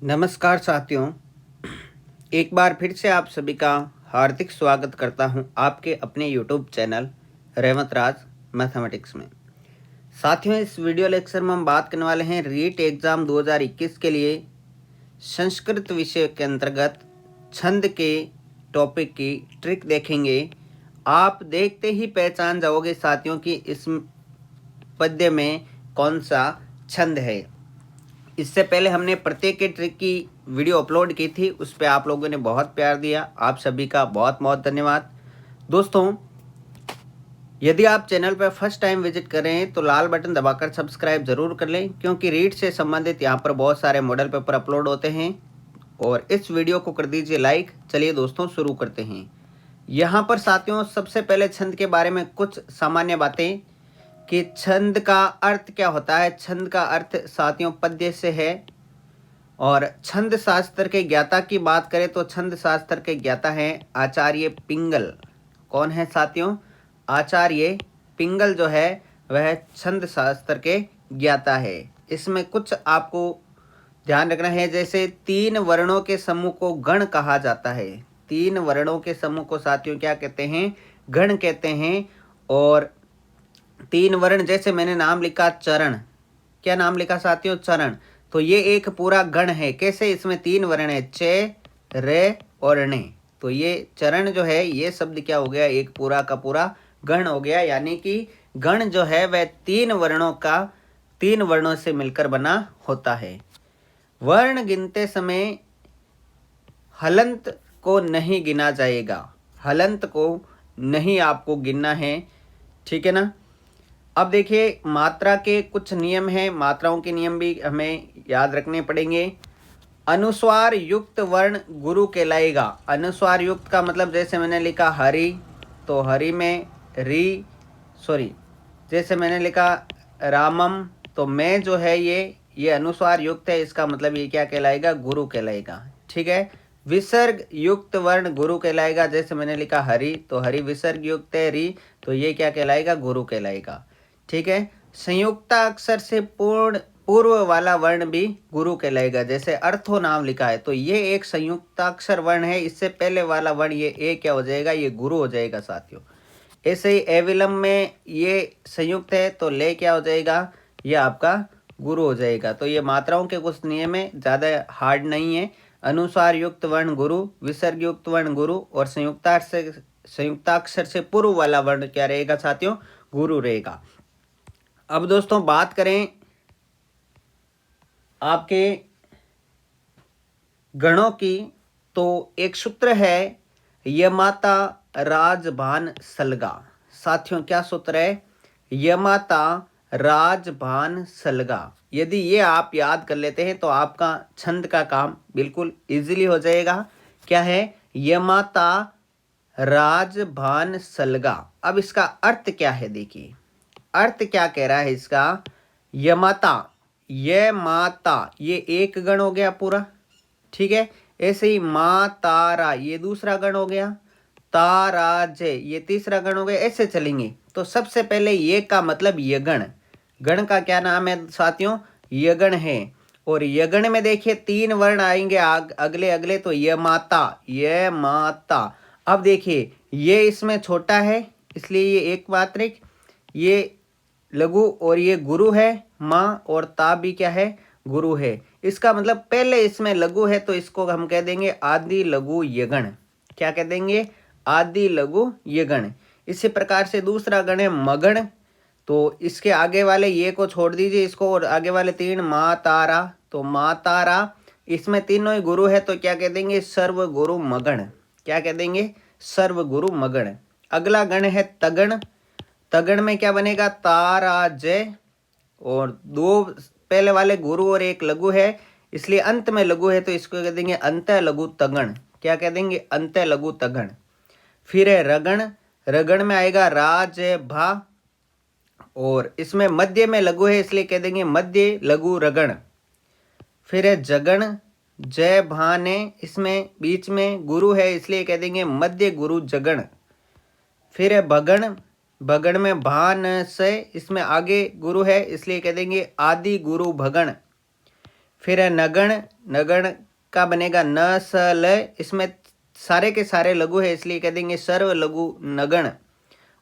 नमस्कार साथियों, एक बार फिर से आप सभी का हार्दिक स्वागत करता हूं आपके अपने यूट्यूब चैनल रेवंत राज मैथमेटिक्स में। साथियों, इस वीडियो लेक्चर में हम बात करने वाले हैं रीट एग्ज़ाम 2021 के लिए संस्कृत विषय के अंतर्गत छंद के टॉपिक की ट्रिक देखेंगे। आप देखते ही पहचान जाओगे साथियों कि इस पद्य में कौन सा छंद है। इससे पहले हमने प्रत्येक के ट्रिक की वीडियो अपलोड की थी, उस पर आप लोगों ने बहुत प्यार दिया। आप सभी का बहुत बहुत धन्यवाद। दोस्तों, यदि आप चैनल पर फर्स्ट टाइम विजिट कर रहे हैं तो लाल बटन दबाकर सब्सक्राइब जरूर कर लें, क्योंकि रीट से संबंधित यहाँ पर बहुत सारे मॉडल पेपर अपलोड होते हैं। और इस वीडियो को कर दीजिए लाइक। चलिए दोस्तों, शुरू करते हैं। यहाँ पर साथियों, सबसे पहले छंद के बारे में कुछ सामान्य बातें कि छंद का अर्थ क्या होता है। छंद का अर्थ साथियों पद्य से है। और छंद शास्त्र के ज्ञाता की बात करें तो छंद शास्त्र के ज्ञाता हैं आचार्य पिंगल। कौन है साथियों? आचार्य पिंगल जो है वह छंद शास्त्र के ज्ञाता है। इसमें कुछ आपको ध्यान रखना है, जैसे 3 वर्णों के समूह को गण कहा जाता है। 3 वर्णों के समूह को साथियों क्या कहते हैं? गण कहते हैं। और 3 वर्ण, जैसे मैंने नाम लिखा चरण। क्या नाम लिखा साथियों? चरण। तो ये एक पूरा गण है। कैसे? इसमें 3 वर्ण है, चे, रे और णे। तो ये चरण जो है, ये शब्द क्या हो गया? एक पूरा का पूरा गण हो गया। यानी कि गण जो है वह 3 वर्णों से मिलकर बना होता है। वर्ण गिनते समय हलंत को नहीं गिना जाएगा। हलंत को नहीं आपको गिनना है, ठीक है ना। अब देखिए, मात्रा के कुछ नियम हैं। मात्राओं के नियम भी हमें याद रखने पड़ेंगे। अनुस्वार युक्त वर्ण गुरु कहलाएगा। अनुस्वार युक्त का मतलब, जैसे मैंने लिखा हरि, तो हरि में जैसे मैंने लिखा रामम, तो मैं जो है ये अनुस्वार युक्त है। इसका मतलब ये क्या कहलाएगा? गुरु कहलाएगा, ठीक है। विसर्ग युक्त वर्ण गुरु कहलाएगा। जैसे मैंने लिखा हरि, तो हरि विसर्ग युक्त है, रि, तो ये क्या कहलाएगा? गुरु कहलाएगा, ठीक है। संयुक्ताक्षर से पूर्व वाला वर्ण भी गुरु कहलाएगा। जैसे अर्थो नाम लिखा है, तो ये एक संयुक्ताक्षर वर्ण है। इससे पहले वाला वर्ण ये ए क्या हो जाएगा? ये गुरु हो जाएगा साथियों। ऐसे ही एविलम में ये संयुक्त है, तो ले क्या हो जाएगा? ये आपका गुरु हो जाएगा। तो ये मात्राओं के कुछ नियम है, ज़्यादा हार्ड नहीं है। अनुस्वार युक्त वर्ण गुरु, विसर्ग युक्त वर्ण गुरु, और संयुक्ताक्षर से पूर्व वाला वर्ण क्या रहेगा साथियों? गुरु रहेगा। अब दोस्तों, बात करें आपके गणों की, तो एक सूत्र है यमाता राजभान सलगा। साथियों, क्या सूत्र है? यमाता राजभान सलगा। यदि ये आप याद कर लेते हैं तो आपका छंद का काम बिल्कुल इजीली हो जाएगा। क्या है? यमाता राजभान सलगा। अब इसका अर्थ क्या है? देखिए, अर्थ क्या कह रहा है इसका। यमाता, ये माता, ये एक गण हो गया पूरा, ठीक है। ऐसे ही माँ तारा, ये दूसरा गण हो गया। ताराजय, ये तीसरा गण हो गया। ऐसे चलेंगे। तो सबसे पहले ये का मतलब यगण। गण का क्या नाम है साथियों? यगण है। और यगण में देखिए 3 वर्ण आएंगे अगले अगले, तो ये माता। अब देखिए, ये इसमें छोटा है, इसलिए ये एक मात्रिक, ये लघु, और ये गुरु है। माँ और ता भी क्या है? गुरु है। इसका मतलब पहले इसमें लघु है, तो इसको हम कह देंगे आदि लघु यगण। क्या कह देंगे? आदि लघु यगण। इसी प्रकार से दूसरा गण है मगण, तो इसके आगे वाले ये को छोड़ दीजिए इसको, और आगे वाले 3 माँ तारा, तो माँ तारा, इसमें तीनों ही गुरु है, तो क्या कह देंगे? सर्व गुरु मगण। क्या कह देंगे? सर्व गुरु मगण। अगला गण है तगण। तगण में क्या बनेगा? ताराजय, और 2 पहले वाले गुरु और एक लघु है, इसलिए अंत में लघु है, तो इसको कह देंगे अंत लघु तगण। क्या कह देंगे? अंत लघु तगण। फिर है रगण। रगण में आएगा राज भा, और इसमें मध्य में लघु है, इसलिए कह देंगे मध्य लघु रगण। फिर है जगण। जय भाने, इसमें बीच में गुरु है, इसलिए कह देंगे मध्य गुरु जगण। फिर है भगण। भगण में भान से, इसमें आगे गुरु है, इसलिए कह देंगे आदि गुरु भगण। फिर है नगण, नगण का बनेगा न स ल, इसमें सारे के सारे लघु है इसलिए कह देंगे सर्व लघु नगण।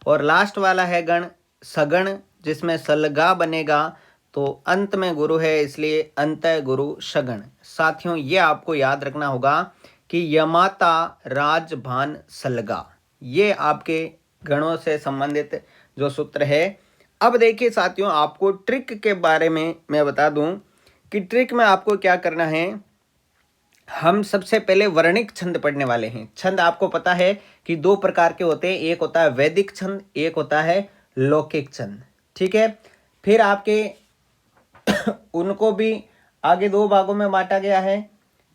और लास्ट वाला है गण सगण, जिसमें सलगा बनेगा, तो अंत में गुरु है इसलिए अंत गुरु शगण। साथियों ये आपको याद रखना होगा कि यमाता राजभान सलगा, ये आपके गणों से संबंधित जो सूत्र है। अब देखिए साथियों, आपको ट्रिक के बारे में मैं बता दूं कि ट्रिक में आपको क्या करना है। हम सबसे पहले वर्णिक छंद पढ़ने वाले हैं। छंद आपको पता है कि दो प्रकार के होते हैं, एक होता है वैदिक छंद, एक होता है लौकिक छंद। ठीक है, फिर आपके उनको भी आगे दो भागों में बांटा गया है।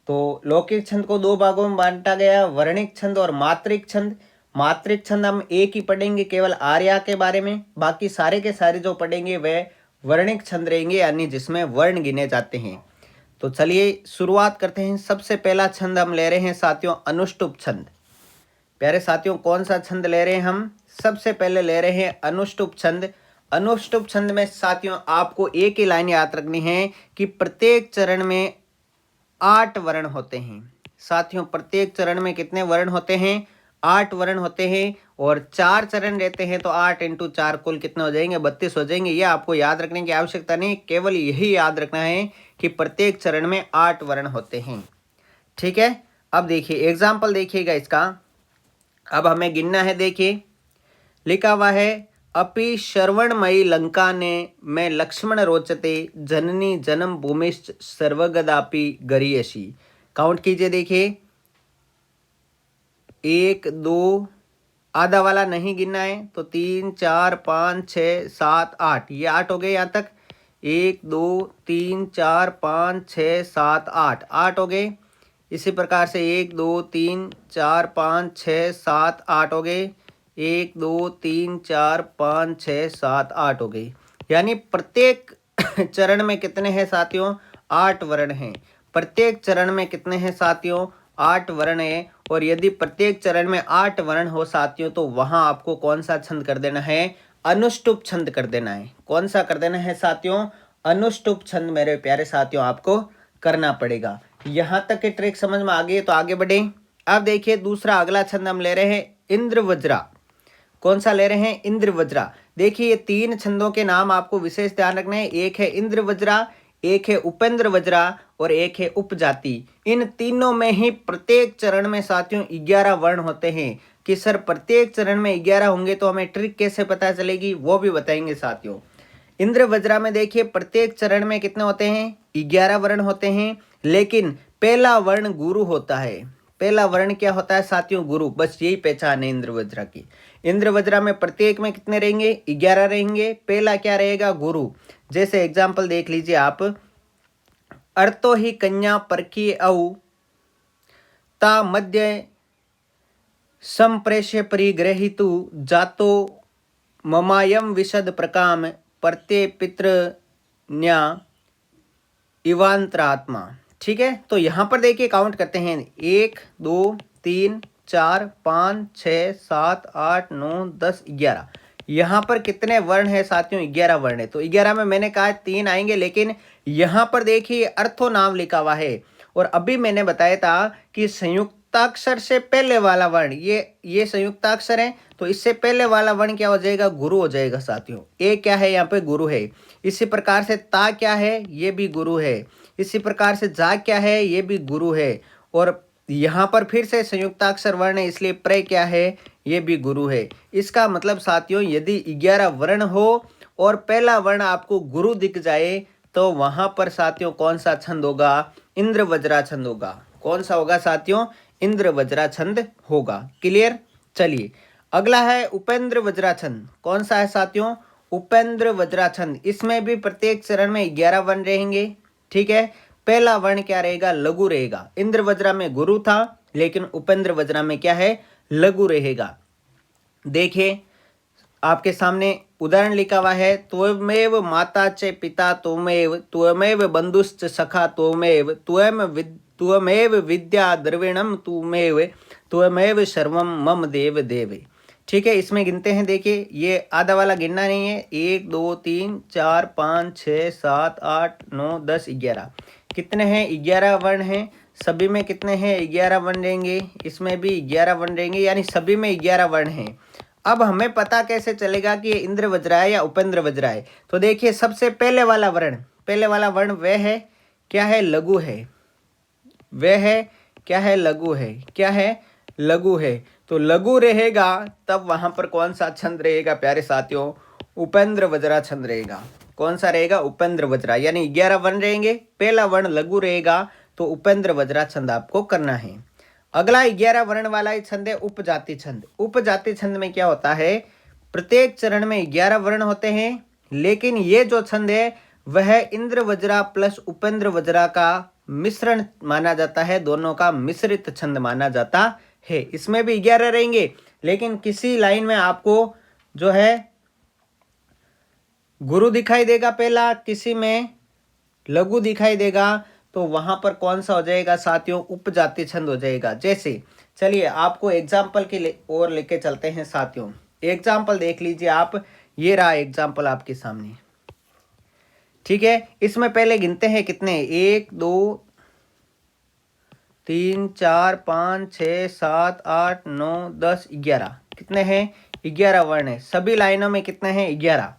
तो लौकिक छंद को दो भागों में बांटा गया, वर्णिक छंद और मात्रिक छंद। मात्रिक छंद हम एक ही पढ़ेंगे केवल आर्या के बारे में, बाकी सारे के सारे जो पढ़ेंगे वह वर्णिक छंद रहेंगे, यानी जिसमें वर्ण गिने जाते हैं। तो चलिए शुरुआत करते हैं। सबसे पहला छंद हम ले रहे हैं साथियों अनुष्टुप छंद। प्यारे साथियों कौन सा छंद ले रहे हैं हम? सबसे पहले ले रहे हैं अनुष्टुप छंद। अनुष्टुप छंद में साथियों आपको एक ही लाइन याद रखनी है कि प्रत्येक चरण में 8 वर्ण होते हैं। साथियों प्रत्येक चरण में कितने वर्ण होते हैं? 8 वर्ण होते हैं। और 4 चरण रहते हैं तो 8 × 4 कुल कितने हो जाएंगे? 32 हो जाएंगे। ये आपको याद रखने की आवश्यकता नहीं, केवल यही याद रखना है कि प्रत्येक चरण में 8 वर्ण होते हैं। ठीक है, अब देखिए एग्जाम्पल देखिएगा इसका। अब हमें गिनना है। देखिए लिखा हुआ है अपि श्रवणमयी लंका ने मैं लक्ष्मण रोचते जननी जन्म भूमिश्च सर्वगदापि गरीयसी। काउंट कीजिए। देखिए 1 2, आधा वाला नहीं गिनना है तो 3 4 5 6 7 8, ये 8 हो गए यहाँ तक। 1 2 3 4 5 6 7 8, 8 हो गए। इसी प्रकार से 1 2 3 4 5 6 7 8 हो गए। 1 2 3 4 5 6 7 8 हो गई। यानी प्रत्येक चरण में कितने हैं साथियों? 8 वर्ण हैं। प्रत्येक चरण में कितने हैं साथियों? 8 वर्ण हैं। और यदि प्रत्येक चरण में 8 वर्ण हो साथियों तो वहां आपको कौन सा छंद कर देना है? अनुष्टुप छंद कर देना है। कौन सा कर देना है साथियों? अनुष्टुप छंद मेरे प्यारे साथियों आपको करना पड़ेगा। यहां तक की ट्रिक समझ में आ गई तो आगे बढ़े। अब देखिए दूसरा अगला छंद हम ले रहे हैं इंद्र वज्रा। कौन सा ले रहे हैं? इंद्र वज्रा। देखिए ये 3 छंदों के नाम आपको विशेष ध्यान रखना है। एक है इंद्र वज्रा, एक है उपेंद्र वज्रा और एक है उपजाति। इन तीनों में ही प्रत्येक चरण में साथियों 11 वर्ण होते हैं। कि सर प्रत्येक चरण में 11 होंगे तो हमें ट्रिक कैसे पता चलेगी, वो भी बताएंगे साथियों। इंद्र वज्रा में देखिए प्रत्येक चरण में कितने होते हैं? 11 वर्ण होते हैं। लेकिन पहला वर्ण गुरु होता है। पहला वर्ण क्या होता है साथियों? गुरु। बस यही पहचान है इंद्र वज्रा की। इंद्र वज्रा में प्रत्येक में कितने रहेंगे? 11 रहेंगे। पहला क्या रहेगा? गुरु। जैसे एग्जाम्पल देख लीजिए आप। अर्थो ही कन्या परकी औ ता मध्य संप्रेष्य परिग्रहितु जातो ममायम विशद प्रकाम प्रत्ये पितृ न्या इवांतरात्मा। ठीक है, तो यहां पर देखिए काउंट करते हैं 1 2 3 4 5 6 7 8 9 10 11। यहाँ पर कितने वर्ण है साथियों? 11 वर्ण है। तो 11 में मैंने कहा 3 आएंगे, लेकिन यहाँ पर देखिए अर्थो नाम लिखा हुआ है। और अभी मैंने बताया था कि संयुक्ताक्षर से पहले वाला वर्ण ये संयुक्ताक्षर है, तो इससे पहले वाला वर्ण क्या हो जाएगा? गुरु हो जाएगा साथियों। ए क्या है? यहाँ पे गुरु है। इसी प्रकार से ता क्या है? ये भी गुरु है। इसी प्रकार से जा क्या है? ये भी गुरु है। और यहाँ पर फिर से संयुक्ताक्षर वर्ण है इसलिए प्र क्या है? ये भी गुरु है। इसका मतलब साथियों यदि 11 वर्ण हो और पहला वर्ण आपको गुरु दिख जाए तो वहां पर साथियों कौन सा छंद होगा? इंद्र वज्रा छंद होगा। कौन सा होगा साथियों? इंद्र वज्रा छंद होगा। क्लियर? चलिए अगला है उपेंद्र वज्रा छंद। कौन सा है साथियों? उपेंद्र वज्रा छंद। इसमें भी प्रत्येक चरण में 11 वर्ण रहेंगे। ठीक है, पहला वर्ण क्या रहेगा? लघु रहेगा। इंद्र वज्रा में गुरु था, लेकिन उपेंद्र वज्रा में क्या है? लघु रहेगा। देखिए आपके सामने उदाहरण लिखा हुआ है। त्वमेव माता च पिता त्वमेव त्वमेव बंधुश्च सखा त्वमेव त्वमेव विद्या द्रविणम त्वमेव त्वमेव सर्वम मम देव देव। ठीक है, इसमें गिनते हैं। देखिए ये आधा वाला गिनना नहीं है। 1 2 3 4 5 6 7 8 9 10 11। कितने हैं 11 वर्ण हैं, सभी में कितने हैं 11 वर्ण रहेंगे, इसमें भी 11 वर्ण रहेंगे, यानी सभी में 11 वर्ण हैं। अब हमें पता कैसे चलेगा कि ये इंद्र वज्रा है या उपेंद्र वज्रा है? तो देखिए सबसे पहले वाला वर्ण वह है क्या है, लघु है। वह है क्या है, लघु है। क्या है, लघु है। तो लघु रहेगा तब वहां पर कौन सा छंद रहेगा प्यारे साथियों, उपेंद्र वज्रा छंद रहेगा। कौन सा रहेगा, उपेंद्र वज्रा, यानी 11 वर्ण रहेंगे, पहला वर्ण लघु रहेगा तो उपेंद्र वज्रा छंद आपको करना है। अगला 11 वर्ण वाला ही छंद है उपजाति छंद। उपजाति छंद में क्या होता है, प्रत्येक चरण में 11 वर्ण होते हैं, लेकिन ये जो छंद है वह इंद्र वज्रा प्लस उपेंद्र वज्रा का मिश्रण माना जाता है, दोनों का मिश्रित छंद माना जाता है। इसमें भी 11 रहेंगे, लेकिन किसी लाइन में आपको जो है गुरु दिखाई देगा पहला, किसी में लघु दिखाई देगा, तो वहां पर कौन सा हो जाएगा साथियों, उपजाति छंद हो जाएगा। जैसे चलिए आपको एग्जाम्पल की ओर लेके चलते हैं साथियों। एग्जाम्पल देख लीजिए आप, ये रहा एग्जाम्पल आपके सामने, ठीक है। इसमें पहले गिनते हैं कितने, 1 2 3 4 5 6 7 8 9 10 11, कितने हैं 11 वर्ण है, सभी लाइनों में कितने हैं 11,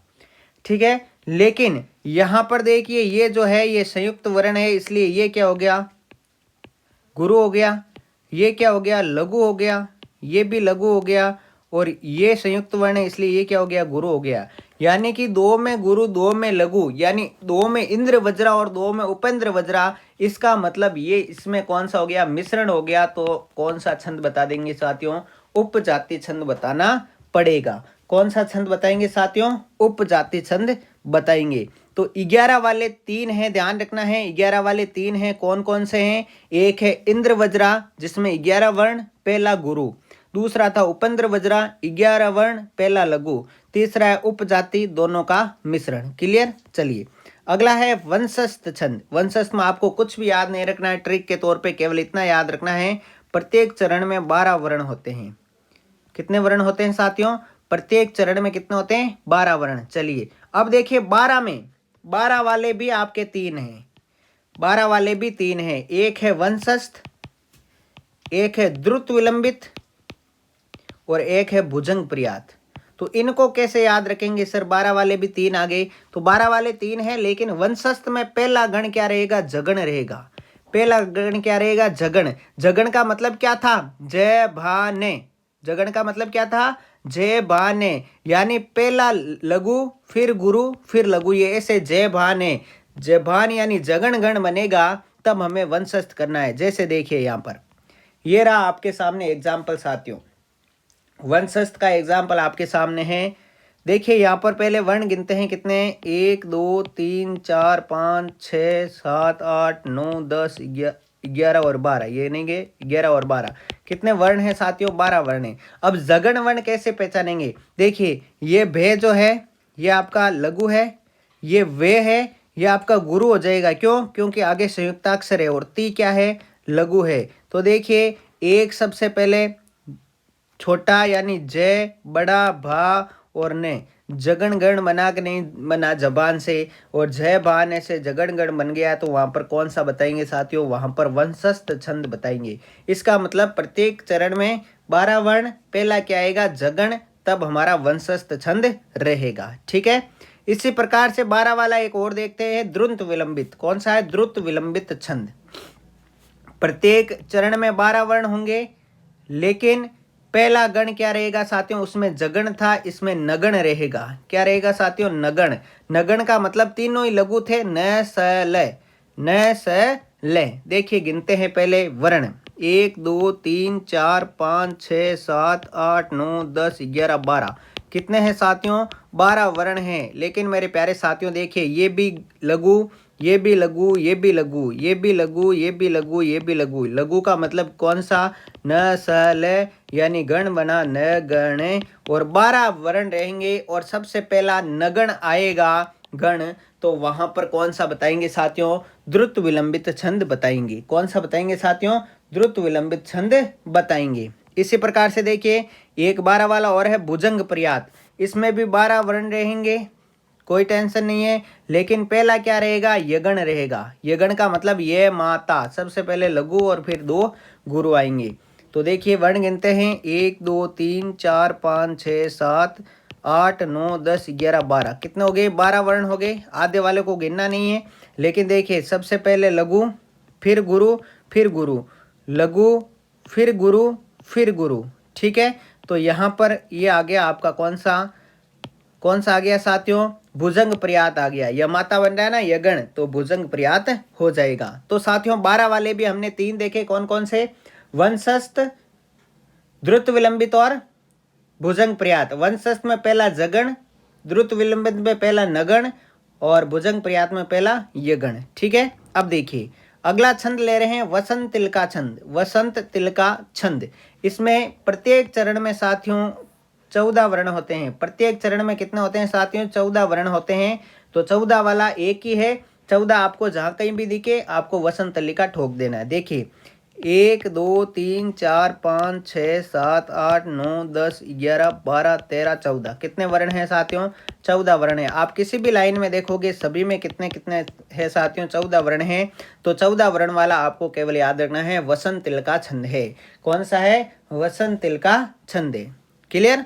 ठीक है। लेकिन यहां पर देखिए ये जो है ये संयुक्त वर्ण है, इसलिए ये क्या हो गया, गुरु हो गया। ये क्या हो गया, लघु हो गया। ये भी लघु हो गया, और ये संयुक्त वर्ण है इसलिए ये क्या हो गया, गुरु हो गया। यानी कि 2 में गुरु 2 में लघु, यानी 2 में इंद्र वज्रा और 2 में उपेंद्र वज्रा। इसका मतलब ये इसमें कौन सा हो गया, मिश्रण हो गया। तो कौन सा छंद बता देंगे साथियों, उपजाति छंद बताना पड़ेगा। कौन सा छंद बताएंगे साथियों, उपजाति छंद बताएंगे। तो 11 वाले 3 हैं, ध्यान रखना है 11 वाले 3 हैं, कौन कौन से हैं, एक है इंद्र वज्रा जिसमें 11 वर्ण पहला गुरु, दूसरा था उपेंद्र वज्रा 11 वर्ण पहला लघु, तीसरा है उपजाति दोनों का मिश्रण। क्लियर। चलिए अगला है वंशस्थ छंद। वंशस्थ में आपको कुछ भी याद नहीं रखना है, ट्रिक के तौर पे केवल इतना याद रखना है, प्रत्येक चरण में 12 वर्ण होते हैं। कितने वर्ण होते हैं साथियों, प्रत्येक चरण में कितने होते हैं, 12 वर्ण। चलिए अब देखिए 12 में 12 वाले भी आपके 3 हैं, 12 वाले भी 3 हैं, एक है वंशस्थ, एक है द्रुत विलंबित और एक है भुजंग प्रयात। तो इनको कैसे याद रखेंगे सर, 12 वाले भी 3 आ गए, तो 12 वाले 3 है, लेकिन वंशस्थ में पहला गण क्या रहेगा, जगण रहेगा। पहला गण क्या रहेगा, जगण। जगण का मतलब क्या था, जय भाने। जगण का मतलब क्या था, जय भाने, यानी पहला लघु फिर गुरु फिर लघु, ये ऐसे जय भाने, जय भान यानी जगण गण बनेगा, तब हमें वंशस्थ करना है। जैसे देखिए यहाँ पर ये रहा आपके सामने एग्जाम्पल साथियों, वंशस्थ का एग्जाम्पल आपके सामने है। देखिए यहाँ पर पहले वर्ण गिनते हैं कितने, 1 2 3 4 5 6 7 8 9 10 11 और 12, ये नहीं गए 11 और 12, कितने वर्ण हैं साथियों, 12 वर्ण हैं। अब जगण वर्ण कैसे पहचानेंगे, देखिए ये भे जो है ये आपका लघु है, ये वे है ये आपका गुरु हो जाएगा। क्यों, क्योंकि आगे संयुक्ताक्षर है, और ती क्या है, लघु है। तो देखिए एक सबसे पहले छोटा यानी जय, बड़ा भा और ने, जगण गण बना के नहीं बना जबान से, और जय भान से जगण गण बन गया, तो वहां पर कौन सा बताएंगे साथियों, वहां पर वंशस्थ छंद बताएंगे। इसका मतलब प्रत्येक चरण में 12 वर्ण, पहला क्या आएगा जगण, तब हमारा वंशस्थ छंद रहेगा। ठीक है, इसी प्रकार से 12 वाला एक और देखते हैं, द्रुत विलंबित। कौन सा है, द्रुत विलंबित छंद। प्रत्येक चरण में 12 वर्ण होंगे, लेकिन पहला गण क्या रहेगा साथियों, उसमें जगण था, इसमें नगण रहेगा। क्या रहेगा साथियों, नगण। नगण का मतलब तीनों ही लघु थे, न स ल, न स ल। देखिए गिनते हैं पहले वर्ण, 1 2 3 4 5 6 7 8 9 10 11 12, कितने हैं साथियों, 12 वर्ण हैं। लेकिन मेरे प्यारे साथियों देखिए ये भी लघु, ये भी लघु, ये भी लघु, ये भी लघु, ये भी लघु, ये भी लघु। लघु का मतलब कौन सा, न स ल, यानी गण बना न गण, और 12 वर्ण रहेंगे, और सबसे पहला नगण आएगा गण, तो वहां पर कौन सा बताएंगे साथियों, द्रुत विलंबित छंद बताएंगे। कौन सा बताएंगे साथियों, द्रुत विलंबित छंद बताएंगे। इसी प्रकार से देखिए एक 12 वाला और है भुजंग प्रयात, इसमें भी 12 वर्ण रहेंगे। कोई टेंशन नहीं है। लेकिन पहला क्या रहेगा, यगण रहेगा। यगण का मतलब ये माता, सबसे पहले लघु और फिर 2 गुरु आएंगे। तो देखिए वर्ण गिनते हैं, 1 2 3 4 5 6 7 8 9 10 11 12। कितने हो गए, 12 वर्ण हो गए। आधे वाले को गिनना नहीं है। लेकिन देखिए सबसे पहले लघु, फिर गुरु, फिर गुरु, लघु, फिर गुरु, फिर गुरु। ठीक है, तो यहाँ पर ये आ गया आपका कौन सा आ गया साथियों, भुजंग प्रयात आ गया। यह माता बन रहा है ना यगण, तो भुजंग प्रयात हो जाएगा। तो साथियों 12 वाले भी हमने 3 देखे, कौन कौन से, वंशस्थ, द्रुत विलंबित और भुजंग प्रयात। वंशस्थ में पहला जगण, द्रुत विलंबित में पहला नगण और भुजंग प्रयात में पहला यगण। ठीक है, अब देखिए अगला छंद ले रहे हैं वसंत तिलका छंद। वसंत तिलका छंद, इसमें प्रत्येक चरण में साथियों 14 वर्ण होते हैं। प्रत्येक चरण में कितने होते हैं साथियों, 14 वर्ण होते हैं। तो 14 वाला एक ही है। 14 आपको जहाँ कहीं भी दिखे आपको वसंत तिलका ठोक देना है। देखिए 1 2 3 4 5 6 7 8 9 10 11 12 13 14। कितने वर्ण हैं साथियों, 14 वर्ण है। आप किसी भी लाइन में देखोगे सभी में कितने कितने है साथियों, 14 वर्ण है। तो 14 वर्ण वाला आपको केवल याद रखना है, वसंत तिलका छंद है। कौन सा है, वसंत तिलका छंद है। क्लियर।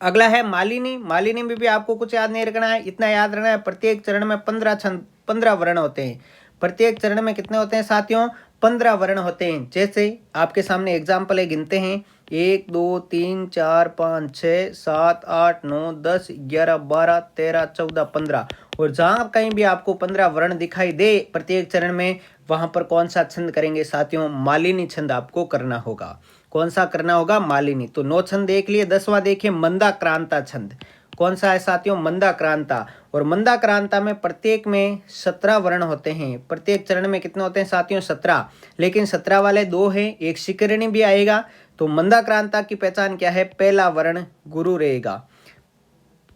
अगला है मालिनी। मालिनी में भी आपको कुछ याद नहीं रखना है, इतना याद रखना है प्रत्येक चरण में 15 छंद 15 वर्ण होते हैं। प्रत्येक चरण में कितने होते हैं साथियों, 15 वर्ण होते हैं। जैसे आपके सामने एग्जाम्पल है, गिनते हैं 1 2 3 4 5 6 7 8 9 10 11 12 13 14 15। और जहाँ कहीं भी आपको 15 वर्ण दिखाई दे प्रत्येक चरण में, वहां पर कौन सा छंद करेंगे साथियों, मालिनी छंद आपको करना होगा। कौन सा करना होगा, मालिनी। तो 9 छंद देख लिए। 10वां देखिए मंदाक्रांता छंद। कौन सा है साथियों, मंदाक्रांता। और मंदाक्रांता में प्रत्येक में 17 वर्ण होते हैं। प्रत्येक चरण में कितने होते हैं साथियों, 17। लेकिन 17 वाले 2 हैं, एक शिकरणी भी आएगा। तो मंदाक्रांता की पहचान क्या है, पहला वर्ण गुरु रहेगा।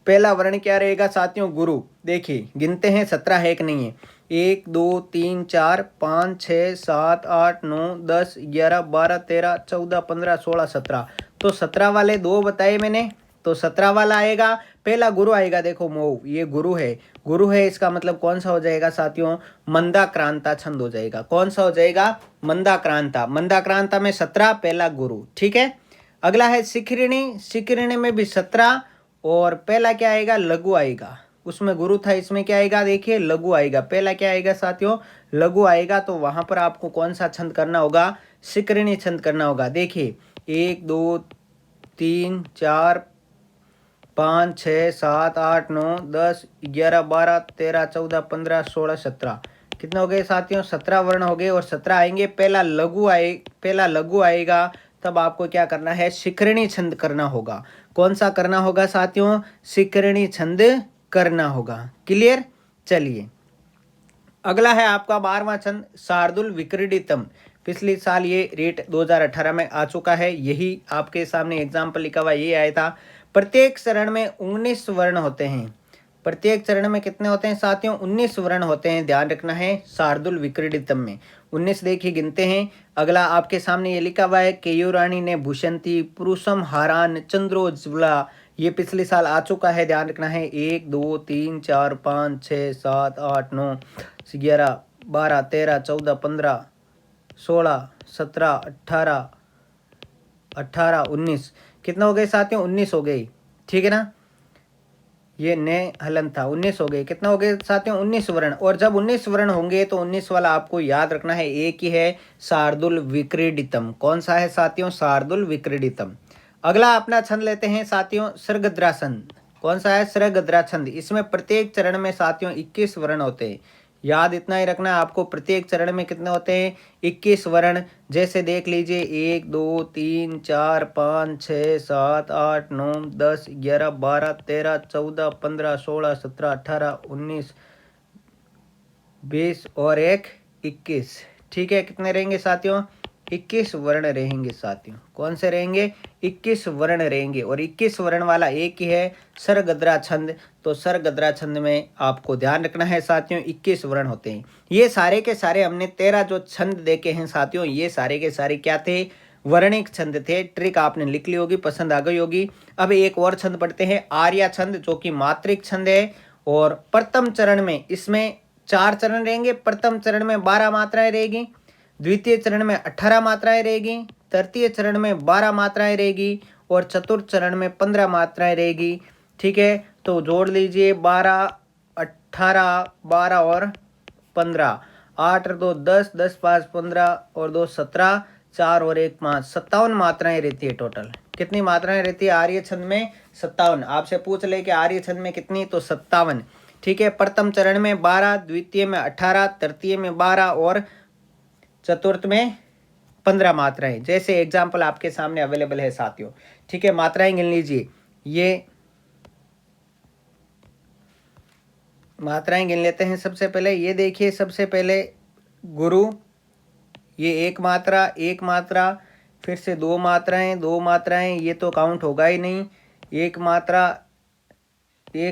पहला वर्ण क्या रहेगा साथियों, गुरु। देखिए गिनते हैं, 17 है कि नहीं है, 1 2 3 4 5 6 7 8 9 10 11 12 13 14 15 16 17। तो 17 वाले 2 बताए मैंने, तो 17 वाला आएगा, पहला गुरु आएगा। देखो मोह, ये गुरु है, गुरु है, इसका मतलब कौन सा हो जाएगा साथियों, मंदाक्रांता छंद हो जाएगा। कौन सा हो जाएगा, मंदाक्रांता। मंदाक्रांता में 17, पहला गुरु। ठीक है। अगला है शिखरिणी। शिखरिणी में भी 17 और पहला क्या आएगा, लघु आएगा। उसमें गुरु था, इसमें क्या आएगा, देखिए लघु आएगा। पहला क्या आएगा साथियों, लघु आएगा। तो वहां पर आपको कौन सा छंद करना होगा, शिखरिणी छंद करना होगा। देखिए 1 2 3 4 5 6 7 8 9 10 11 12 13 14 15 16 17। कितने हो गए साथियों, 17 वर्ण हो गए। और 17 आएंगे, पहला लघु आएगा। तब आपको क्या करना है, शिखरिणी छंद करना होगा। कौन सा करना होगा साथियों, शिखरिणी छंद करना होगा। क्लियर। चलिए अगला है आपका 12वां छंद शार्दुल विक्रीडितम। पिछले साल ये रेट 2018 में आ चुका है, यही आपके सामने एग्जाम्पल लिखा हुआ ये आया था। प्रत्येक चरण में 19 वर्ण होते हैं। प्रत्येक चरण में कितने होते हैं साथियों, 19 वर्ण होते हैं। ध्यान रखना है, शार्दुल विक्रीडितम में 19 देखिए गिनते हैं। अगला आपके सामने ये लिखा हुआ है, केयूरानी ने भूषंती पुरुषम हारान चंद्रोज्वला। ये पिछले साल आ चुका है, ध्यान रखना है। 1 2 3 4 5 6 7 8 9 11 12 13 14 15 16 17 18 19। कितना हो गए साथियों, 19 हो गए। ठीक है ना, ये नए हलन था, 19 हो गए। कितना हो गए साथियों, 19 वर्ण। और जब 19 वर्ण होंगे तो 19 वाला आपको याद रखना है, एक ही है, शार्दुल विक्रीडितम। कौन सा है साथियों, शार्दुल विक्रीडितम। अगला अपना छंद लेते हैं साथियों, सरगद्रा छंद। कौन सा है, सरगद्रा छंद। इसमें प्रत्येक चरण में साथियों 21 वर्ण होते हैं। याद इतना ही रखना है आपको, प्रत्येक चरण में कितने होते हैं, 21 वर्ण। जैसे देख लीजिए 1 2 3 4 5 6 7 8 9 10 11 12 13 14 15 16 17 18 19 20 और 1 21। ठीक है, कितने रहेंगे साथियों, 21 वर्ण रहेंगे साथियों। कौन से रहेंगे, 21 वर्ण रहेंगे। और 21 वर्ण वाला एक ही है, सरगद्रा छंद। तो सरगद्रा छंद में आपको ध्यान रखना है साथियों, 21 वर्ण होते हैं। ये सारे के सारे हमने 13 जो छंद देखे हैं साथियों, ये सारे के सारे क्या थे, वर्णिक छंद थे। ट्रिक आपने लिख ली होगी, पसंद आ गई होगी। अब एक और छंद पढ़ते हैं, आर्या छंद, जो कि मात्रिक छंद है। और प्रथम चरण में इसमें 4 चरण रहेंगे। प्रथम चरण में 12 मात्राएं रहेगी, द्वितीय चरण में 18 मात्राएं रहेगी, तृतीय चरण में 12 मात्राएं रहेगी और चतुर्थ चरण में 15 मात्राएं रहेगी। ठीक है, तो जोड़ लीजिए 12, 18, 12 और 15, 8 और 2 10, 10 5 15 और 2 17, 4 और 1 5, 57 मात्राएं रहती है टोटल। कितनी मात्राएं रहती है आर्य छंद में? 57। आपसे पूछ ले कि आर्य छंद में कितनी, तो 57। ठीक है, प्रथम चरण में 12, द्वितीय में 18, तृतीय में 12 और चतुर्थ में 15 मात्राएं। जैसे एग्जाम्पल आपके सामने अवेलेबल है साथियों। ठीक है, मात्राएं गिन लीजिए। ये मात्राएं गिन लेते हैं। सबसे पहले ये देखिए, सबसे पहले गुरु, ये एक मात्रा, फिर से 2 मात्राएं, 2 मात्राएं, ये तो काउंट होगा ही नहीं। एक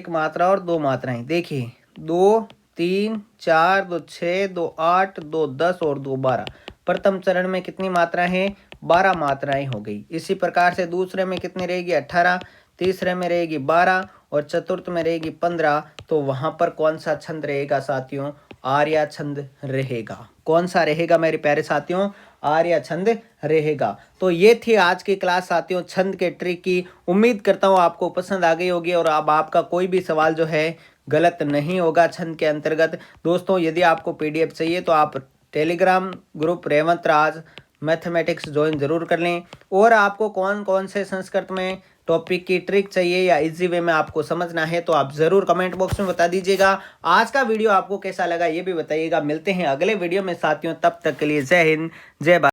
मात्रा और 2 मात्राएं। देखिए 2 3 4 2 6 2 8 2 10 और 2 12। प्रथम चरण में कितनी मात्रा है? 12 मात्राएं हो गई। इसी प्रकार से दूसरे में कितनी रहेगी? 18, तीसरे में रहेगी 12 और चतुर्थ में रहेगी 15। तो वहां पर कौन सा छंद रहेगा साथियों? आर्या छंद रहेगा। कौन सा रहेगा मेरे प्यारे साथियों? आर्या छंद रहेगा। तो ये थी आज की क्लास साथियों, छंद के ट्रिक की। उम्मीद करता हूँ आपको पसंद आ गई होगी और अब आपका कोई भी सवाल जो है गलत नहीं होगा छंद के अंतर्गत। दोस्तों, यदि आपको पीडीएफ चाहिए तो आप टेलीग्राम ग्रुप रेवंत राज मैथमेटिक्स ज्वाइन जरूर कर लें। और आपको कौन कौन से संस्कृत में टॉपिक की ट्रिक चाहिए या इजी वे में आपको समझना है तो आप ज़रूर कमेंट बॉक्स में बता दीजिएगा। आज का वीडियो आपको कैसा लगा ये भी बताइएगा। मिलते हैं अगले वीडियो में साथियों, तब तक के लिए जय हिंद, जय भारत।